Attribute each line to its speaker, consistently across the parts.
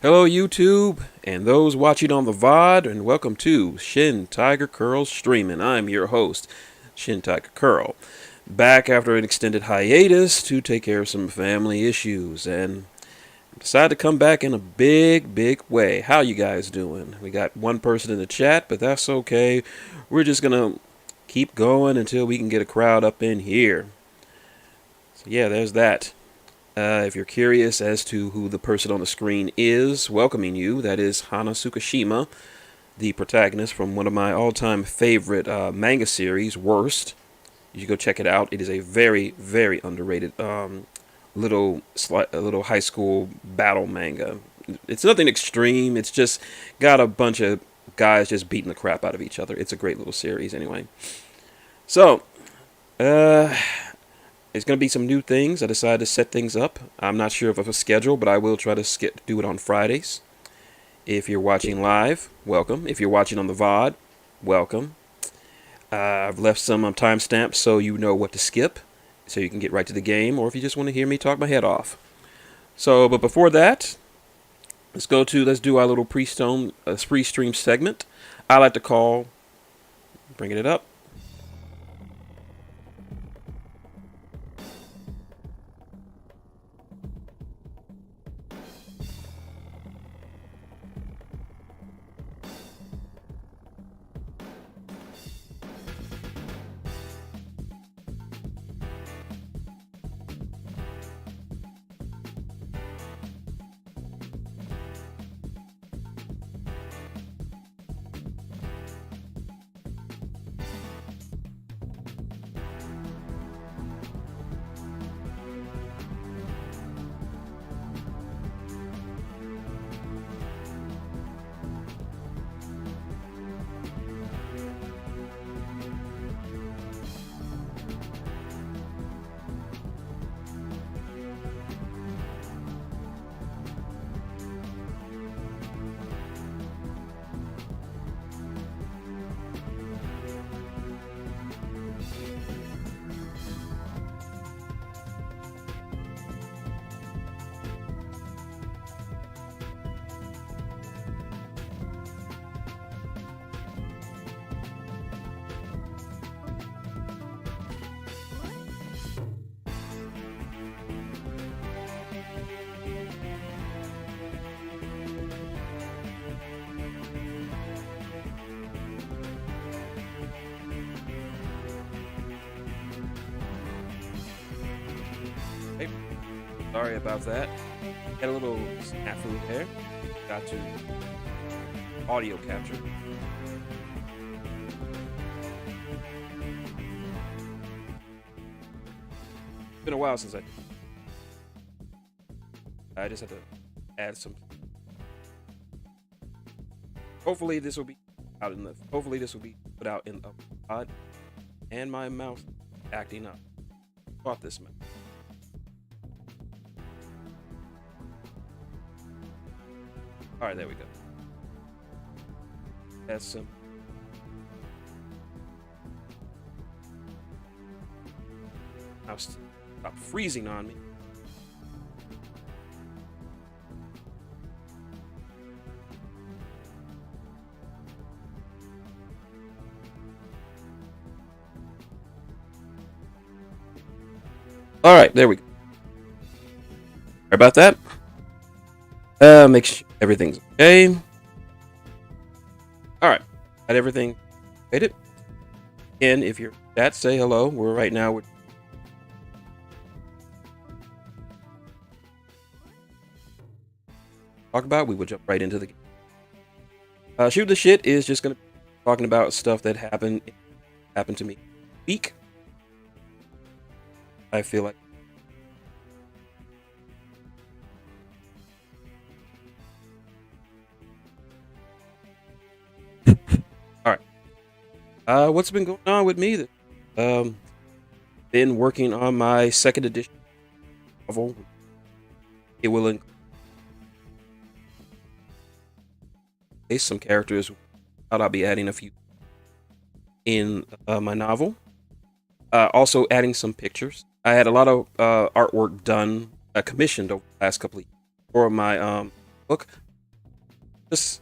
Speaker 1: Hello, YouTube, and those watching on the VOD, and welcome to Shintigercurl Streamin. I'm your host, Shintigercurl, back after an extended hiatus to take care of some family issues, and decided to come back in a big way. How you guys doing? We got one person in the chat, but that's okay. We're just gonna keep going until we can get a crowd up in here. So yeah, there's that. If you're curious as to who the person on the screen is welcoming you, that is Hana Tsukishima, the protagonist from one of my all-time favorite manga series, Worst. You should go check it out. It is a very underrated little high school battle manga. It's nothing extreme. It's just got a bunch of guys just beating the crap out of each other. It's a great little series anyway. So, there's going to be some new things. I decided to set things up. I'm not sure of a schedule, but I will try to do it on Fridays. If you're watching live, welcome. If you're watching on the VOD, welcome. I've left some timestamps so you know what to skip, so you can get right to the game, or if you just want to hear me talk my head off. So, but before that, let's do our little pre-stream segment. I like to call, bringing it up. Hey, sorry about that. Had a little snafu there. Got to audio capture. It's been a while since I just had to add some. Hopefully this will be put out in the pod. And my mouse acting up. Bought this mouse. All right, there we go. That's some. Mouse stop freezing on me. All right, there we go. Sorry about that. Make sure everything's okay. All right, got everything created. And if you're chat, say hello. We're right now. We're talk about. We will jump right into the game. Shoot the shit is just gonna be talking about stuff that happened to me week. I feel like. All right. What's been going on with me? Been working on my second edition novel. It will include some characters. I'll be adding a few in my novel. Also adding some pictures. I had a lot of artwork done, commissioned over the last couple of years for my book. just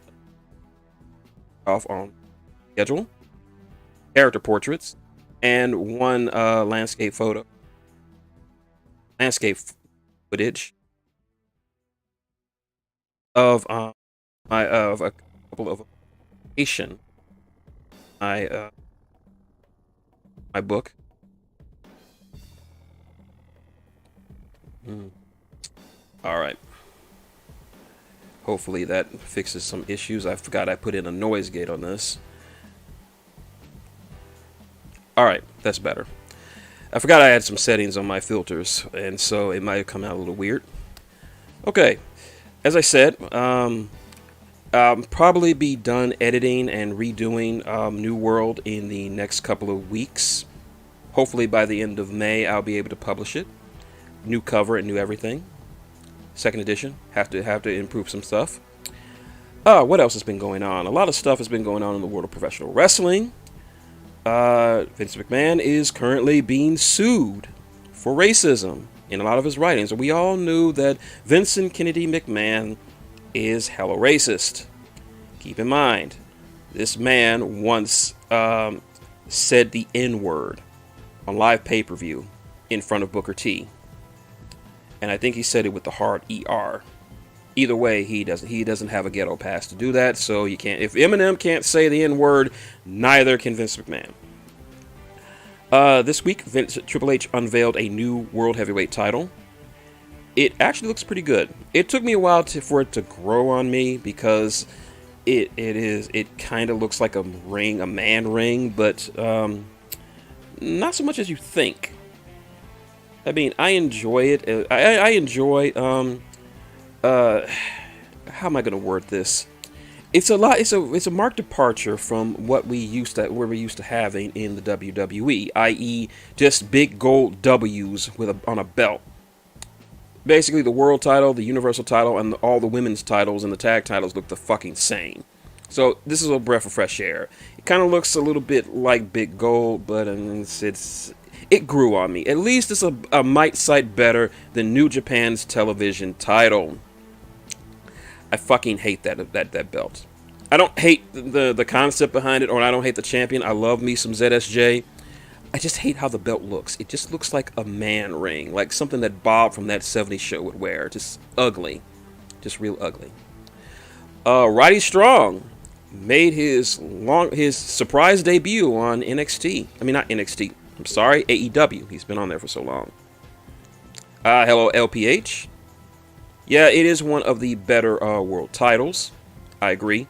Speaker 1: off on schedule, character portraits, and one landscape footage of a couple of Asian my my book. All right. Hopefully that fixes some issues. I forgot I put in a noise gate on this. All right, that's better. I forgot I had some settings on my filters, and so it might have come out a little weird. Okay, as I said, probably be done editing and redoing New World in the next couple of weeks. Hopefully by the end of May, I'll be able to publish it. New cover and new everything. Second edition. Have to improve some stuff. What else has been going on? A lot of stuff has been going on in the world of professional wrestling. Vince McMahon is currently being sued for racism in a lot of his writings. We all knew that Vincent Kennedy McMahon is hella racist. Keep in mind, this man once said the N-word on live pay-per-view in front of Booker T. And I think he said it with the hard ER. Either way, he doesn't have a ghetto pass to do that, so you can't. If Eminem can't say the N-word, neither can Vince McMahon. This week, Triple H unveiled a new World Heavyweight title. It actually looks pretty good. It took me a while for it to grow on me because it kind of looks like a man ring, but not so much as you think. I mean, I enjoy it. I enjoy how am I going to word this? It's a marked departure from what we used to having in the WWE, i.e., just big gold W's on a belt. Basically, the world title, the universal title, and all the women's titles and the tag titles look the fucking same. So this is a breath of fresh air. It kind of looks a little bit like big gold, but it grew on me. At least it's a mite sight better than New Japan's television title. I fucking hate that belt. I don't hate the concept behind it, or I don't hate the champion. I love me some ZSJ. I just hate how the belt looks. It just looks like a man ring, like something that Bob from that 70s show would wear. Just ugly. Just real ugly. Roddy Strong made his surprise debut on NXT. I mean, not NXT. I'm sorry, AEW. He's been on there for so long. Hello, LPH. Yeah, it is one of the better world titles. I agree.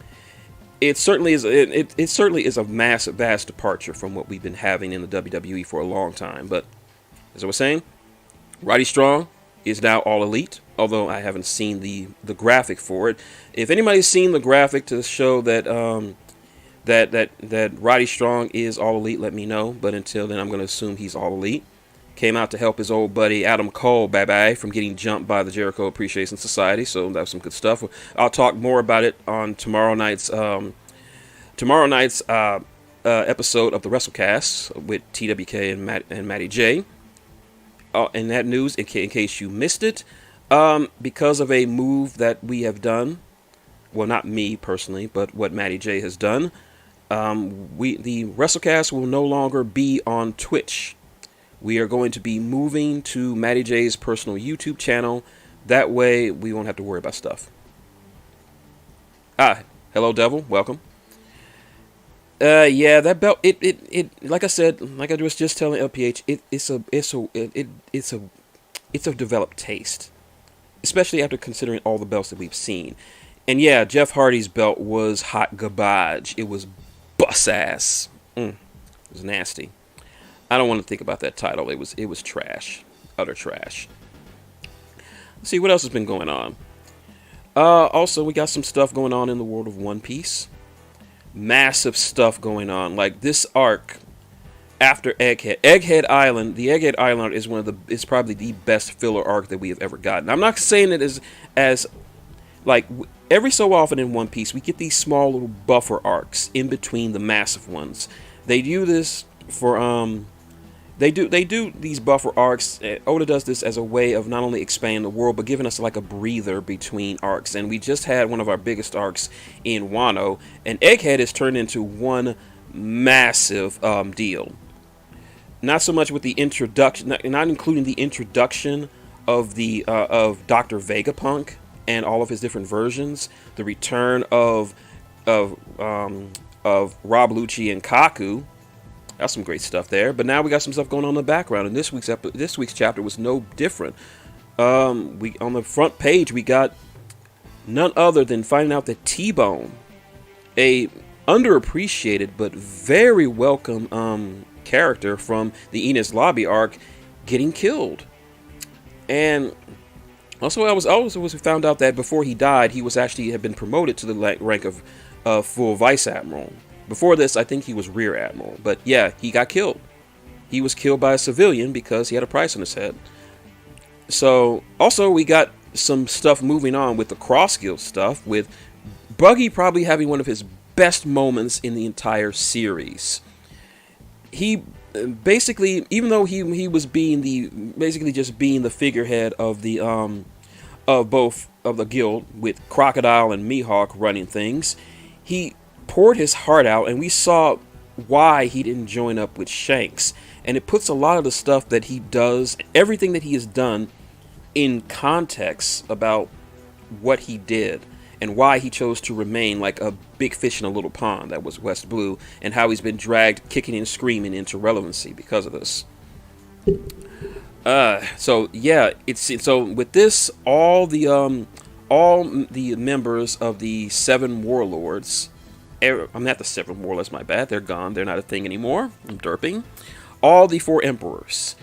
Speaker 1: It certainly is. It certainly is a vast departure from what we've been having in the WWE for a long time. But as I was saying, Roddy Strong is now All Elite. Although I haven't seen the graphic for it. If anybody's seen the graphic to show that that Roddy Strong is All Elite, let me know. But until then, I'm going to assume he's All Elite. Came out to help his old buddy Adam Cole, from getting jumped by the Jericho Appreciation Society. So that was some good stuff. I'll talk more about it on tomorrow night's episode of the WrestleCast with TWK and Matty J. In that news, in case you missed it, because of a move that we have done, well, not me personally, but what Matty J has done, the WrestleCast will no longer be on Twitch. We are going to be moving to Matty J's personal YouTube channel. That way, we won't have to worry about stuff. Hello, Devil. Welcome. Yeah, that belt. It. Like I said, like I was just telling LPH, it's a developed taste, especially after considering all the belts that we've seen. And yeah, Jeff Hardy's belt was hot garbage. It was bus ass. It was nasty. I don't want to think about that title. It was trash. Utter trash. Let's see what else has been going on. Also, we got some stuff going on in the world of One Piece. Massive stuff going on. Like this arc after Egghead Island. The Egghead Island is probably the best filler arc that we have ever gotten. I'm not saying it as like every so often in One Piece we get these small little buffer arcs in between the massive ones. They do this for They do these buffer arcs. Oda does this as a way of not only expanding the world, but giving us like a breather between arcs. And we just had one of our biggest arcs in Wano, and Egghead is turned into one massive deal. Not so much with the introduction, not including the introduction of of Dr. Vegapunk and all of his different versions, the return of Rob Lucci and Kaku. That's some great stuff there. But now we got some stuff going on in the background, and this week's chapter was no different. We on the front page we got none other than finding out that T-Bone, a underappreciated but very welcome character from the Enies Lobby arc, getting killed. And also, I was found out that before he died, he had been promoted to the rank of full vice admiral. Before this, I think he was rear admiral. But yeah, he got killed. He was killed by a civilian because he had a price on his head. So also, we got some stuff moving on with the Cross Guild stuff, with Buggy probably having one of his best moments in the entire series. He basically, even though he was basically just being the figurehead of the of both of the guild, with Crocodile and Mihawk running things, he poured his heart out, and we saw why he didn't join up with Shanks. And it puts a lot of the stuff that he does, everything that he has done, in context about what he did and why he chose to remain like a big fish in a little pond that was West Blue, and how he's been dragged kicking and screaming into relevancy because of this. So yeah, so with this, all the members of the Seven Warlords, I'm not the Seven Warlords, my bad, they're gone, they're not a thing anymore, I'm derping. All the four emperors,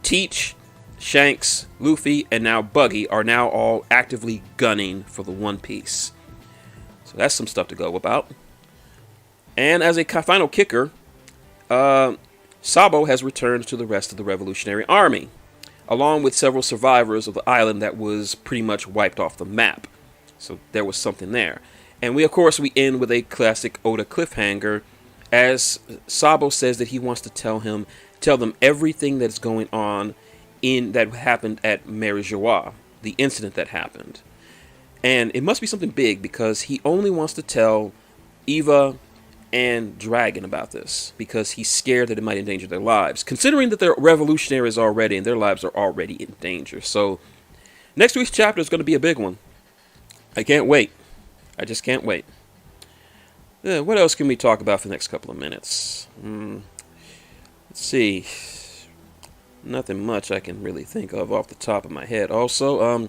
Speaker 1: Teach, Shanks, Luffy, and now Buggy, are now all actively gunning for the One Piece. So that's some stuff to go about. And as a final kicker, Sabo has returned to the rest of the Revolutionary Army, along with several survivors of the island that was pretty much wiped off the map. So there was something there. And we end with a classic Oda cliffhanger, as Sabo says that he wants to tell them everything that's going on that happened at Mary Joie, the incident that happened. And it must be something big, because he only wants to tell Eva and Dragon about this, because he's scared that it might endanger their lives, considering that they're revolutionaries already and their lives are already in danger. So next week's chapter is going to be a big one. I can't wait. I just can't wait. What else can we talk about for the next couple of minutes? Let's see. Nothing much I can really think of off the top of my head. Also,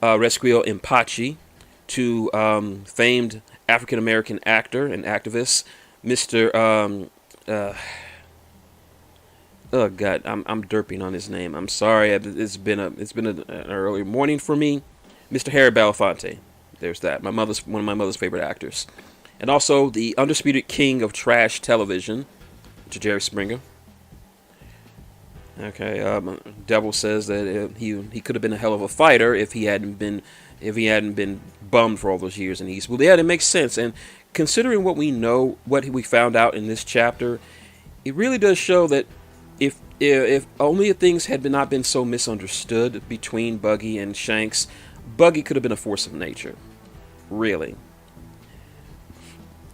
Speaker 1: Resquio Impachi, to famed African-American actor and activist, Mr. Oh God, I'm derping on his name. I'm sorry. It's been an early morning for me. Mr. Harry Belafonte. There's that. One of my mother's favorite actors. And also the undisputed king of trash television, Mr. Jerry Springer. Okay, Devil says that he could have been a hell of a fighter if he hadn't been bummed for all those years in East. Well, yeah, it makes sense. And considering what we know, what we found out in this chapter, it really does show that if only things had not been so misunderstood between Buggy and Shanks, Buggy could have been a force of nature, really.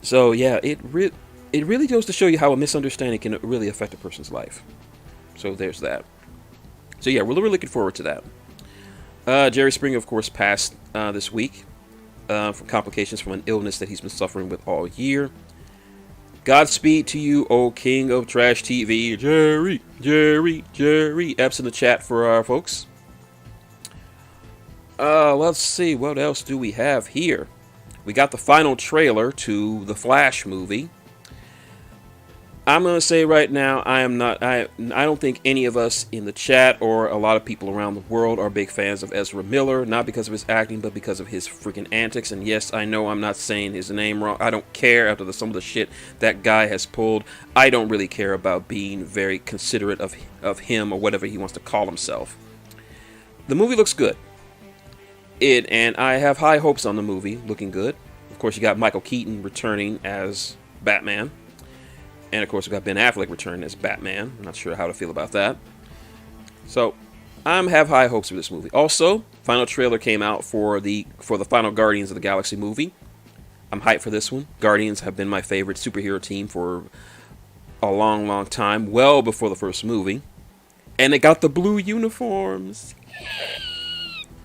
Speaker 1: So yeah, it really goes to show you how a misunderstanding can really affect a person's life. So there's that. So yeah, we're really looking forward to that. Jerry Springer, of course, passed this week from complications from an illness that he's been suffering with all year. Godspeed to you, O King of Trash TV, Jerry. Eps in the chat for our folks. Let's see, what else do we have here? We got the final trailer to the Flash movie. I'm going to say right now, I don't think any of us in the chat or a lot of people around the world are big fans of Ezra Miller, not because of his acting, but because of his freaking antics. And yes, I know I'm not saying his name wrong. I don't care after some of the shit that guy has pulled. I don't really care about being very considerate of him or whatever he wants to call himself. The movie looks good. And I have high hopes on the movie looking good. Of course, you got Michael Keaton returning as Batman. And of course, we got Ben Affleck returning as Batman. I'm not sure how to feel about that. So, I have high hopes for this movie. Also, final trailer came out for the final Guardians of the Galaxy movie. I'm hyped for this one. Guardians have been my favorite superhero team for a long, long time, well before the first movie. And they got the blue uniforms.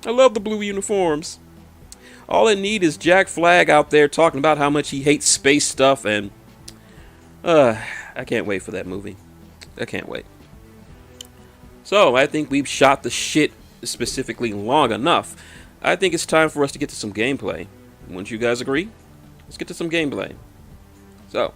Speaker 1: I love the blue uniforms. All I need is Jack Flag out there talking about how much he hates space stuff, and I can't wait for that movie. I can't wait. So, I think we've shot the shit specifically long enough. I think it's time for us to get to some gameplay. Wouldn't you guys agree? Let's get to some gameplay. So,